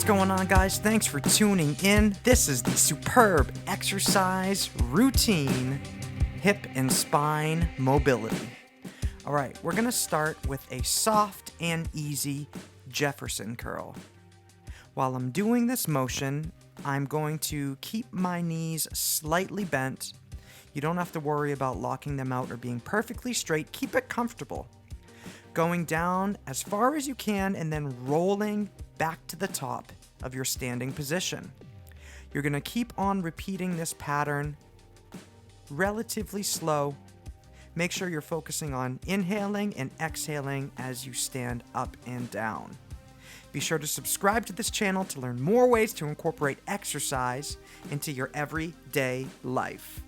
going on, guys? Thanks for tuning in. This is the superb exercise routine, hip and spine mobility. All right, we're going to start with a soft and easy Jefferson curl. While I'm doing this motion, I'm going to keep my knees slightly bent. You don't have to worry about locking them out or being perfectly straight. Keep it comfortable. Going down as far as you can and then rolling back to the top of your standing position. You're going to keep on repeating this pattern relatively slow. Make sure you're focusing on inhaling and exhaling as you stand up and down. Be sure to subscribe to this channel to learn more ways to incorporate exercise into your everyday life.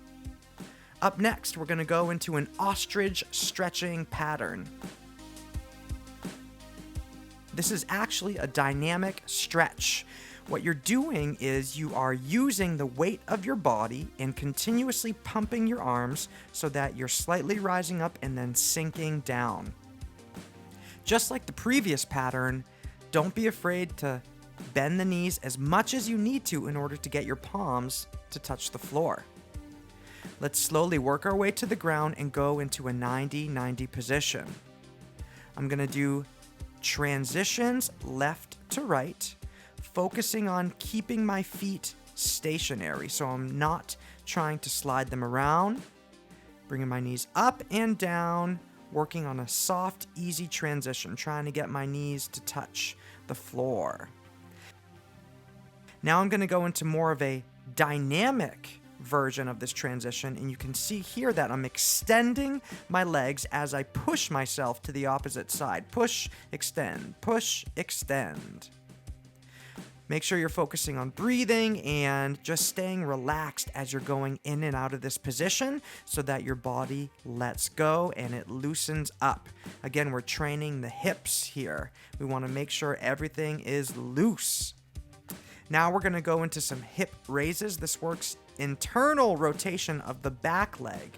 Up next, we're going to go into an ostrich stretching pattern. This is actually a dynamic stretch. What you're doing is you are using the weight of your body and continuously pumping your arms so that you're slightly rising up and then sinking down. Just like the previous pattern, don't be afraid to bend the knees as much as you need to in order to get your palms to touch the floor. Let's slowly work our way to the ground and go into a 90-90 position. I'm going to do transitions left to right, focusing on keeping my feet stationary, so I'm not trying to slide them around. Bringing my knees up and down, working on a soft, easy transition, trying to get my knees to touch the floor. Now I'm going to go into more of a dynamic version of this transition, and you can see here that I'm extending my legs as I push myself to the opposite side. Push, extend, push, extend. Make sure you're focusing on breathing and just staying relaxed as you're going in and out of this position so that your body lets go and it loosens up. Again, we're training the hips here. We want to make sure everything is loose. Now we're going to go into some hip raises. This works internal rotation of the back leg.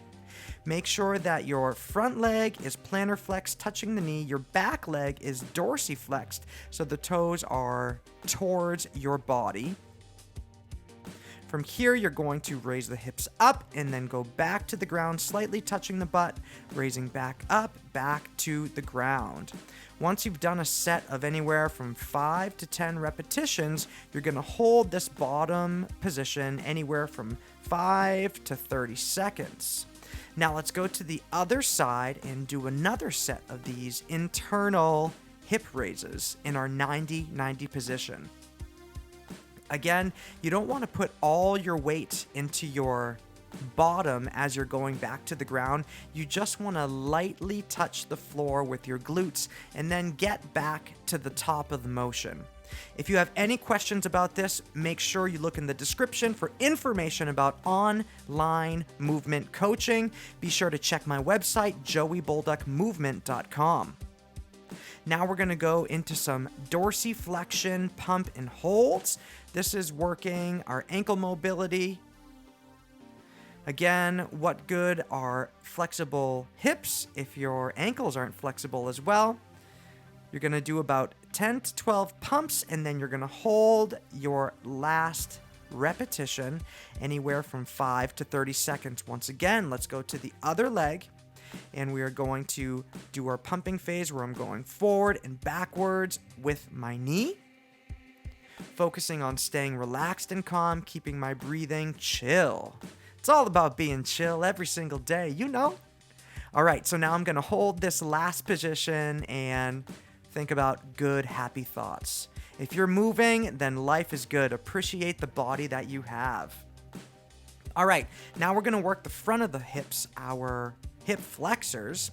Make sure that your front leg is plantar flexed, touching the knee. Your back leg is dorsiflexed, so the toes are towards your body. From here, you're going to raise the hips up and then go back to the ground, slightly touching the butt, raising back up, back to the ground. Once you've done a set of anywhere from 5 to 10 repetitions, you're going to hold this bottom position anywhere from 5 to 30 seconds. Now let's go to the other side and do another set of these internal hip raises in our 90-90 position. Again, you don't want to put all your weight into your bottom as you're going back to the ground. You just want to lightly touch the floor with your glutes and then get back to the top of the motion. If you have any questions about this, make sure you look in the description for information about online movement coaching. Be sure to check my website, jbmovementman.com. Now we're going to go into some dorsiflexion pump and holds. This is working our ankle mobility. Again, what good are flexible hips if your ankles aren't flexible as well? You're going to do about 10 to 12 pumps, and then you're going to hold your last repetition anywhere from 5 to 30 seconds. Once again, let's go to the other leg, and we are going to do our pumping phase where I'm going forward and backwards with my knee, focusing on staying relaxed and calm, keeping my breathing chill. It's all about being chill every single day, you know. All right, so now I'm going to hold this last position and think about good, happy thoughts. If you're moving, then life is good. Appreciate the body that you have. All right, now we're going to work the front of the hips, our hip flexors.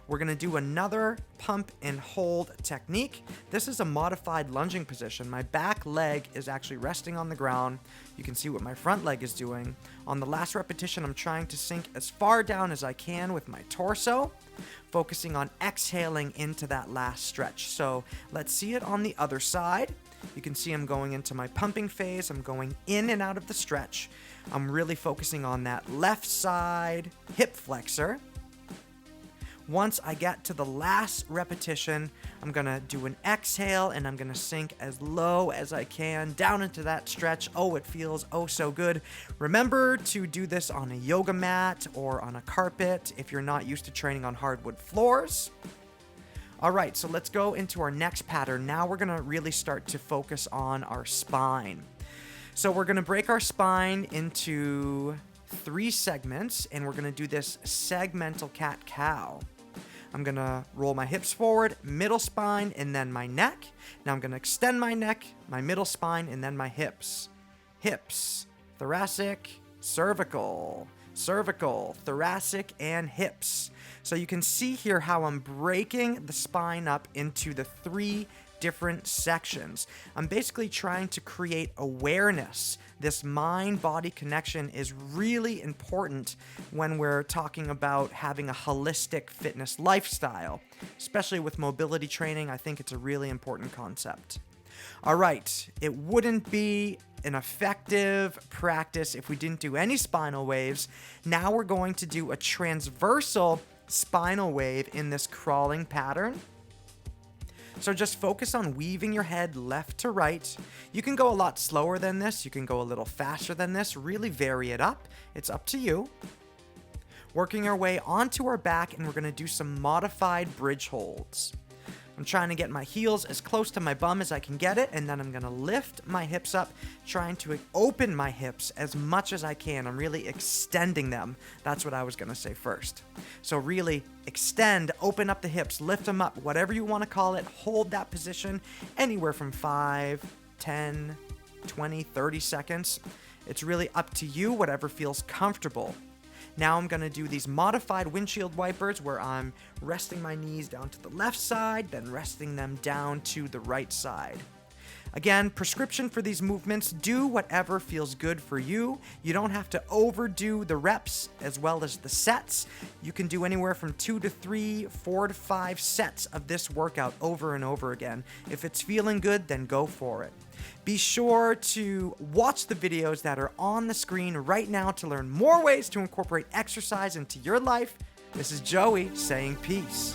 We're going to do another pump and hold technique. This is a modified lunging position. My back leg is actually resting on the ground. You can see what my front leg is doing. On the last repetition, I'm trying to sink as far down as I can with my torso, focusing on exhaling into that last stretch. So let's see it on the other side. You can see I'm going into my pumping phase. I'm going in and out of the stretch. I'm really focusing on that left side hip flexor. Once I get to the last repetition, I'm gonna do an exhale and I'm gonna sink as low as I can down into that stretch. Oh, it feels oh so good. Remember to do this on a yoga mat or on a carpet if you're not used to training on hardwood floors. All right, so let's go into our next pattern. Now we're gonna really start to focus on our spine. So we're gonna break our spine into 3 segments, and we're gonna do this segmental cat-cow. I'm gonna roll my hips forward, middle spine, and then my neck. Now I'm gonna extend my neck, my middle spine, and then my hips. Hips, thoracic, cervical, cervical, thoracic, and hips. So you can see here how I'm breaking the spine up into the 3 different sections. I'm basically trying to create awareness. This mind-body connection is really important when we're talking about having a holistic fitness lifestyle. Especially with mobility training, I think it's a really important concept. All right, it wouldn't be an effective practice if we didn't do any spinal waves. Now we're going to do a transversal spinal wave in this crawling pattern. So just focus on weaving your head left to right. You can go a lot slower than this. You can go a little faster than this. Really vary it up. It's up to you. Working our way onto our back, and we're going to do some modified bridge holds. I'm trying to get my heels as close to my bum as I can get it, and then I'm going to lift my hips up, trying to open my hips as much as I can. I'm really extending them. That's what I was going to say first. So really extend, open up the hips, lift them up, whatever you want to call it. Hold that position anywhere from 5, 10, 20, 30 seconds. It's really up to you, whatever feels comfortable. Now I'm going to do these modified windshield wipers where I'm resting my knees down to the left side, then resting them down to the right side. Again, prescription for these movements, do whatever feels good for you. You don't have to overdo the reps as well as the sets. You can do anywhere from 2 to 3, 4 to 5 sets of this workout over and over again. If it's feeling good, then go for it. Be sure to watch the videos that are on the screen right now to learn more ways to incorporate exercise into your life. This is Joey saying peace.